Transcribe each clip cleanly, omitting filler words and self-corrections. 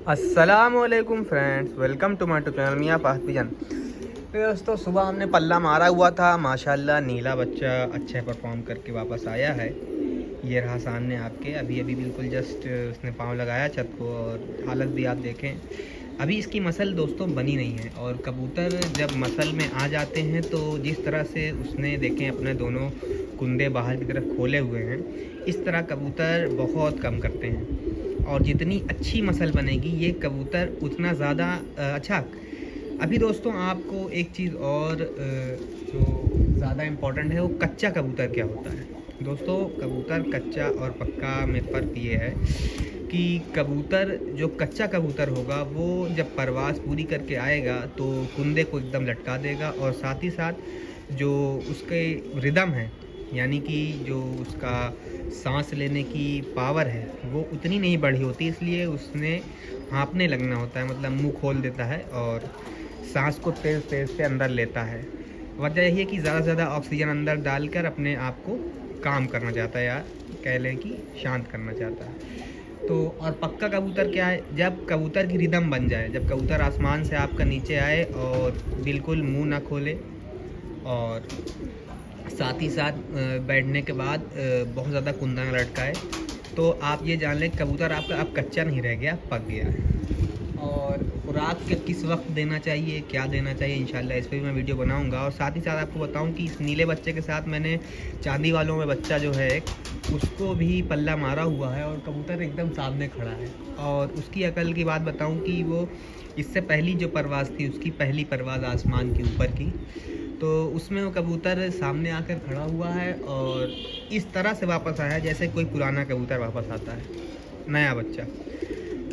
अस्सलामुअलैकुम friends, welcome to my YouTube channel मियाँ पाहतजन। तो दोस्तों सुबह हमने पल्ला मारा हुआ था, माशाल्लाह नीला बच्चा अच्छा परफॉर्म करके वापस आया है। ये रहा सामने आपके, अभी अभी बिल्कुल जस्ट उसने पाँव लगाया छत को और हालत भी आप देखें। अभी इसकी मसल दोस्तों बनी नहीं है और कबूतर जब मसल में आ जाते हैं तो जिस तरह से उसने देखें अपने दोनों कुंदे बाहर की तरफ खोले हुए हैं, इस तरह कबूतर बहुत कम करते हैं। और जितनी अच्छी मसल बनेगी ये कबूतर उतना ज़्यादा अच्छा। अभी दोस्तों आपको एक चीज़ और जो ज़्यादा इम्पोर्टेंट है वो कच्चा कबूतर क्या होता है। दोस्तों कबूतर कच्चा और पक्का में फ़र्क ये है कि कबूतर जो कच्चा कबूतर होगा वो जब परवाज़ पूरी करके आएगा तो कुंदे को एकदम लटका देगा और साथ ही साथ जो उसके रिदम है, यानी कि जो उसका सांस लेने की पावर है वो उतनी नहीं बढ़ी होती, इसलिए उसने हाँफने लगना होता है, मतलब मुंह खोल देता है और सांस को तेज़ तेज़ से अंदर लेता है। वजह यही है कि ज़्यादा से ज़्यादा ऑक्सीजन अंदर डालकर अपने आप को काम करना चाहता है, या कह लें कि शांत करना चाहता है। तो और पक्का कबूतर क्या है, जब कबूतर की रिदम बन जाए, जब कबूतर आसमान से आपका नीचे आए और बिल्कुल मुंह ना खोले और साथ ही साथ बैठने के बाद बहुत ज़्यादा कुंदा न लटकाए, तो आप ये जान लें कबूतर आपका अब कच्चा नहीं रह गया, पक गया है। और खुराक के किस वक्त देना चाहिए, क्या देना चाहिए, इंशाल्लाह इस पर भी मैं वीडियो बनाऊंगा। और साथ ही साथ आपको बताऊं कि इस नीले बच्चे के साथ मैंने चांदी वालों में बच्चा जो है एक, उसको भी पल्ला मारा हुआ है और कबूतर एकदम सामने खड़ा है। और उसकी अकल की बात बताऊं कि वो इससे पहली जो परवाज़ थी, उसकी पहली परवाज़ आसमान के ऊपर की, तो उसमें वो कबूतर सामने आकर खड़ा हुआ है और इस तरह से वापस आया जैसे कोई पुराना कबूतर वापस आता है, नया बच्चा।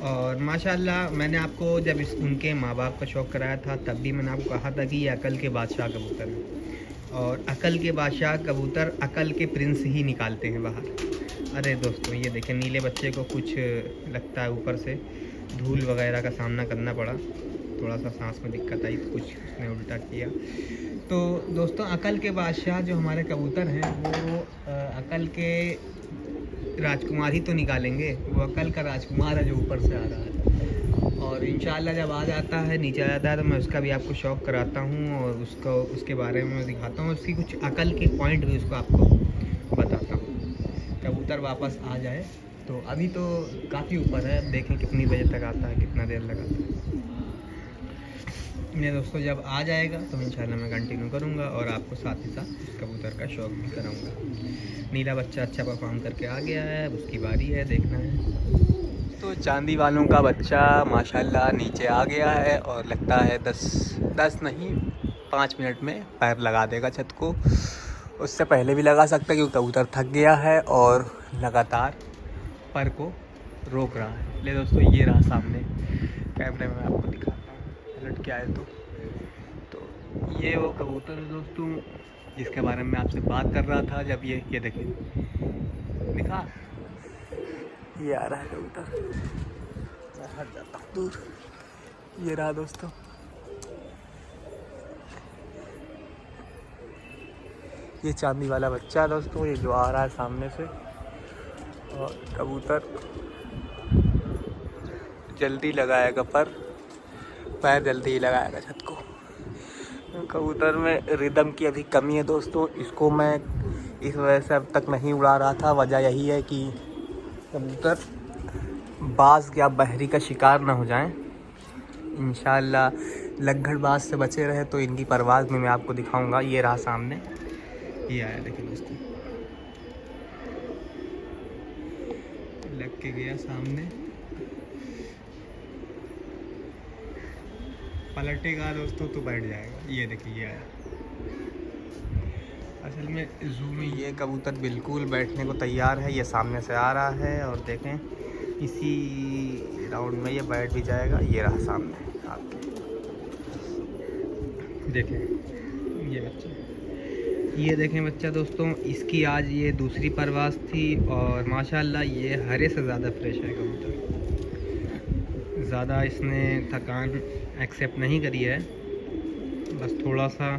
और माशाल्लाह मैंने आपको जब इस उनके माँ बाप का शौक़ कराया था तब भी मैंने आपको कहा था कि ये अकल के बादशाह कबूतर हैं और अकल के बादशाह कबूतर अकल के प्रिंस ही निकालते हैं बाहर। अरे दोस्तों ये देखें, नीले बच्चे को कुछ लगता है ऊपर से धूल वगैरह का सामना करना पड़ा, थोड़ा सा सांस में दिक्कत आई तो कुछ उसने उल्टा किया। तो दोस्तों अकल के बादशाह जो हमारे कबूतर हैं वो अकल के राजकुमार ही तो निकालेंगे, वो अकल का राजकुमार है जो ऊपर से आ रहा है। और इंशाल्लाह जब आ जाता है, नीचे आ जाता है, तो मैं उसका भी आपको शौक़ कराता हूँ और उसको उसके बारे में मैं दिखाता हूँ, उसकी कुछ अकल के पॉइंट भी उसको आपको बताता हूँ। कबूतर वापस आ जाए तो अभी तो काफ़ी ऊपर है, देखें कितनी बजे तक आता है, कितना देर लगाता है। मेरे दोस्तों जब आ जाएगा तो इंशाल्लाह मैं कंटिन्यू करूँगा और आपको साथ ही साथ कबूतर का शौक़ भी कराऊँगा। नीला बच्चा अच्छा परफॉर्म करके आ गया है, अब उसकी बारी है, देखना है। तो चांदी वालों का बच्चा माशाल्लाह नीचे आ गया है और लगता है 10 नहीं 5 मिनट में पैर लगा देगा छत को। उससे पहले भी लगा सकता है क्योंकि कबूतर थक गया है और लगातार पर को रोक रहा है। ले दोस्तों ये रहा सामने, कैमरे में आपको दिखाता हूँ, पलट के आए तो ये वो कबूतर है दोस्तों जिसके बारे में आपसे बात कर रहा था। जब ये देखिए दिखा, ये आ रहा है कबूतर, मैं हट जाता हूँ दूर। ये रहा दोस्तों, ये चांदी वाला बच्चा है दोस्तों, ये जो आ रहा है सामने से। और कबूतर जल्दी लगाएगा पैर जल्दी ही लगाएगा छत को। कबूतर में रिदम की अभी कमी है दोस्तों, इसको मैं इस वजह से अब तक नहीं उड़ा रहा था। वजह यही है कि कबूतर बाज या बहरी का शिकार ना हो जाएं। इंशाल्लाह लग्गड़बाज से बचे रहे तो इनकी परवाज़ में मैं आपको दिखाऊंगा। ये रहा सामने, ये आया देखिए दोस्तों, लग के गया सामने, पलटेगा दोस्तों तो बैठ जाएगा। ये देखिए ये आया। असल में ज़ू में ये कबूतर बिल्कुल बैठने को तैयार है, ये सामने से आ रहा है और देखें इसी राउंड में ये बैठ भी जाएगा। ये रहा सामने आपके, देखें ये बच्चा, ये देखें बच्चा दोस्तों, इसकी आज ये दूसरी परवाज़ थी और माशाल्लाह ये हरे से ज़्यादा फ्रेश है कबूतर। ज़्यादा इसने थकान एक्सेप्ट नहीं करी है, बस थोड़ा सा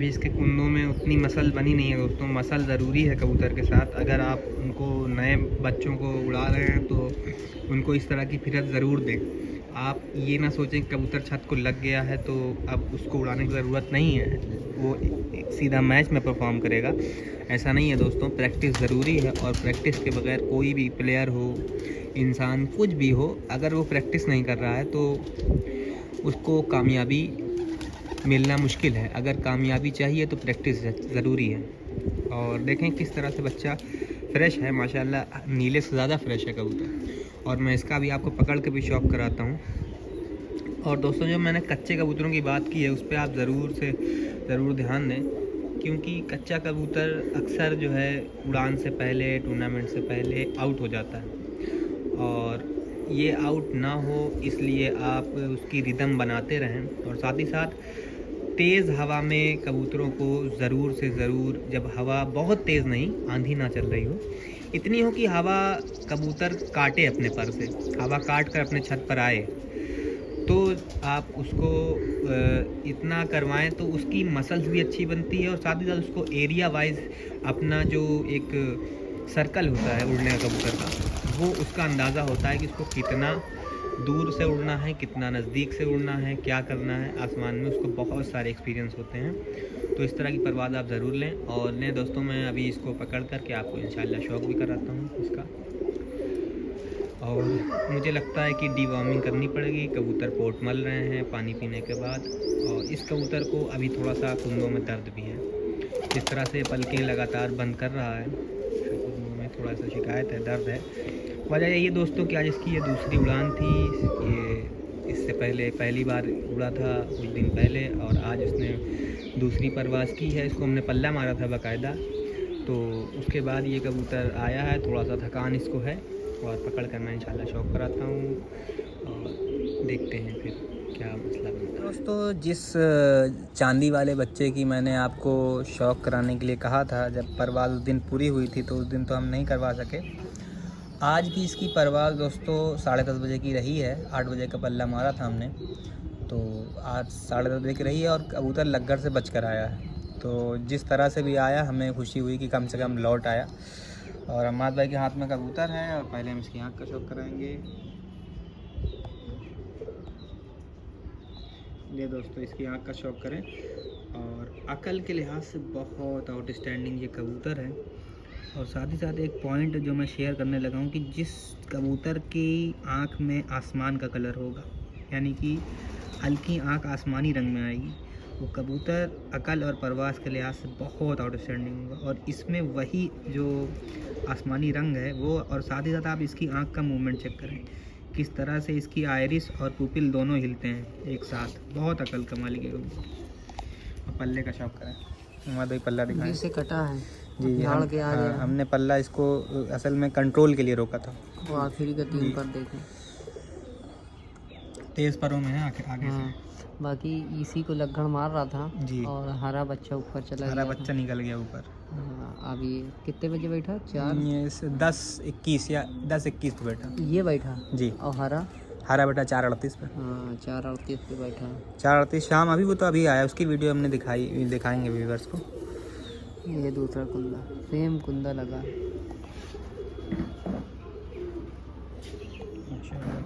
अभी इसके कुंडों में उतनी मसल बनी नहीं है दोस्तों। मसल ज़रूरी है कबूतर के साथ। अगर आप उनको नए बच्चों को उड़ा रहे हैं तो उनको इस तरह की फिरत ज़रूर दें। आप ये ना सोचें कि कबूतर छत को लग गया है तो अब उसको उड़ाने की ज़रूरत नहीं है, वो सीधा मैच में परफॉर्म करेगा। ऐसा नहीं है दोस्तों, प्रैक्टिस ज़रूरी है। और प्रैक्टिस के बगैर कोई भी प्लेयर हो, इंसान, कुछ भी हो, अगर वो प्रैक्टिस नहीं कर रहा है तो उसको कामयाबी मिलना मुश्किल है। अगर कामयाबी चाहिए तो प्रैक्टिस ज़रूरी है। और देखें किस तरह से बच्चा फ्रेश है माशाल्लाह, नीले से ज़्यादा फ्रेश है कबूतर। और मैं इसका भी आपको पकड़ के भी शौक कराता हूँ। और दोस्तों जो मैंने कच्चे कबूतरों की बात की है उस पर आप ज़रूर ध्यान दें, क्योंकि कच्चा कबूतर अक्सर जो है उड़ान से पहले, टूर्नामेंट से पहले आउट हो जाता है। और ये आउट ना हो इसलिए आप उसकी रिदम बनाते रहें। और साथ ही साथ तेज़ हवा में कबूतरों को ज़रूर से ज़रूर, जब हवा बहुत तेज़ नहीं, आंधी ना चल रही हो, इतनी हो कि हवा कबूतर काटे अपने पर से, हवा काट कर अपने छत पर आए, तो आप उसको इतना करवाएं तो उसकी मसल्स भी अच्छी बनती है। और साथ ही साथ उसको एरिया वाइज अपना जो एक सर्कल होता है उड़ने का कबूतर का, वो उसका अंदाज़ा होता है कि उसको कितना दूर से उड़ना है, कितना नज़दीक से उड़ना है, क्या करना है आसमान में। उसको बहुत सारे एक्सपीरियंस होते हैं। तो इस तरह की परवाज़ आप ज़रूर लें। और लें दोस्तों, मैं अभी इसको पकड़ करके आपको इंशाल्लाह शौक भी कराता हूँ इसका। और मुझे लगता है कि डीवॉर्मिंग करनी पड़ेगी। कबूतर पोट मल रहे हैं पानी पीने के बाद। और इस कबूतर को अभी थोड़ा सा कुंदों में दर्द भी है। जिस तरह से पलकें लगातार बंद कर रहा है, कुंदों में थोड़ा सा शिकायत है, दर्द है। वजह यही है दोस्तों कि आज इसकी ये दूसरी उड़ान थी। ये इससे पहले पहली बार उड़ा था कुछ दिन पहले, और आज उसने दूसरी परवाज़ की है। इसको हमने पल्ला मारा था बाकायदा। तो उसके बाद ये कबूतर आया है, थोड़ा सा थकान इसको है। और पकड़ कर मैं इंशाल्लाह शौक कराता हूँ और देखते हैं फिर क्या मसला बनता है। दोस्तों, जिस चांदी वाले बच्चे की मैंने आपको शौक कराने के लिए कहा था, जब परवाज़ उस दिन पूरी हुई थी तो उस दिन तो हम नहीं करवा सके। आज भी इसकी परवाज़ दोस्तों 10:30 बजे की रही है। 8 बजे का पल्ला मारा था हमने, तो आज 10:30 बजे की रही है और कबूतर लग्गर से बच कर आया है। तो जिस तरह से भी आया, हमें खुशी हुई कि कम से कम लौट आया। और अम्माद भाई के हाथ में कबूतर है और पहले हम इसकी आँख का शौक कराएंगे। ये दोस्तों इसकी आँख का शौक करें। और अकल के लिहाज से बहुत आउटस्टैंडिंग ये कबूतर है। और साथ ही साथ एक पॉइंट जो मैं शेयर करने लगा हूँ कि जिस कबूतर की आँख में आसमान का कलर होगा, यानी कि हल्की आँख आसमानी रंग में आएगी, वो कबूतर अकल और परवाज़ के लिहाज से बहुत आउटस्टैंडिंग होगा। और इसमें वही जो आसमानी रंग है वो, और साथ ही साथ आप इसकी आँख का मूवमेंट चेक करें, किस तरह से इसकी आयरिस और पुपिल दोनों हिलते हैं एक साथ। बहुत अकल कमाल के कबूतर। और पल्ले का शौक करें, हमारा भाई पल्ला दिखाएं। से कटा है जी, हमने पल्ला इसको असल में कंट्रोल के लिए रोका था। वो आखिरी का 3 पर देखें, तेज़ परों में है आगे हाँ। बाकी इसी को लग्गड़ मार रहा था जी। और हरा बच्चा ऊपर चला हरा गया बच्चा निकल गया ऊपर। हाँ, अभी कितने बजे बैठा? 4 ये 10:21 या 10:21 पे बैठा ये बैठा जी। और हरा बेटा 4:38 पे। हाँ 4:38 पे बैठा। 4:38 शाम, अभी वो तो अभी आया। उसकी वीडियो हमने दिखाएंगे व्यूवर्स को। ये दूसरा कुंदा, सेम कुंदा लगा।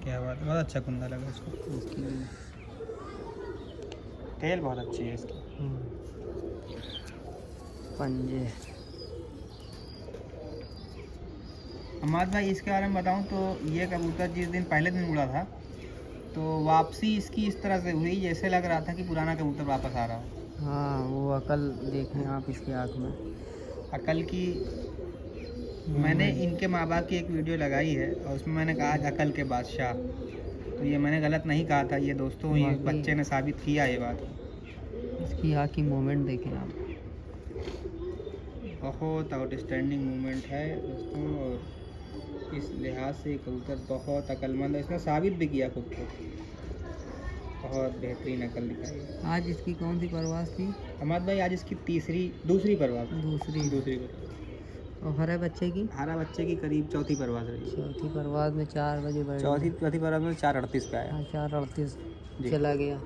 क्या बात, बहुत अच्छा कुंदा लगा इसको। इसकी तेल बहुत अच्छी है इसकी। पंजे। अम्माद भाई इसके बारे में बताऊं तो ये कबूतर जिस दिन पहले दिन उड़ा था तो वापसी इसकी इस तरह से हुई जैसे लग रहा था कि पुराना कबूतर वापस आ रहा हो। हाँ, वो अकल देखें आप इसकी आँख में, अकल की। मैंने इनके माँ बाप की एक वीडियो लगाई है और उसमें मैंने कहा अकल के बादशाह, तो ये मैंने गलत नहीं कहा था। ये दोस्तों ये बच्चे ने साबित किया ये बात। इसकी आँख की मूवमेंट देखें आप, बहुत आउटस्टैंडिंग मूवमेंट है दोस्तों। और इस लिहाज से कबूतर बहुत अक्लमंद है। इसने साबित भी किया खुद को, बहुत बेहतरीन अकल दिखाई है। आज इसकी कौन सी परवाज़ थी अहमद भाई? आज इसकी दूसरी परवाज़। दूसरी। और हरे बच्चे की? हरा बच्चे की करीब चौथी परवाज़ रही। चौथी परवाज़ में 4 बजे बैठ, चौथी परवाज़ में 4:38 पे आया। 4:38 चला गया।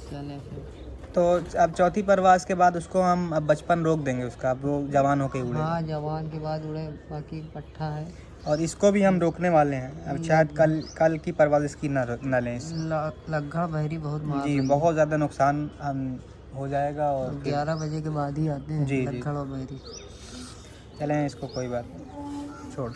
चले फिर तो अब चौथी परवास के बाद उसको हम अब बचपन रोक देंगे उसका, अब वो जवान होके उड़े। हाँ जवान के बाद उड़े, बाकी पट्ठा है। और इसको भी हम रोकने वाले हैं, अब शायद कल की परवास इसकी ना लें लग्गा बहरी बहुत मार जी, रही बहुत ज़्यादा नुकसान हो जाएगा। और है। 11 बजे के बाद ही आते हैं जी, जी। लग्गड़ और बहरी। चलें इसको, कोई बात नहीं, छोड़।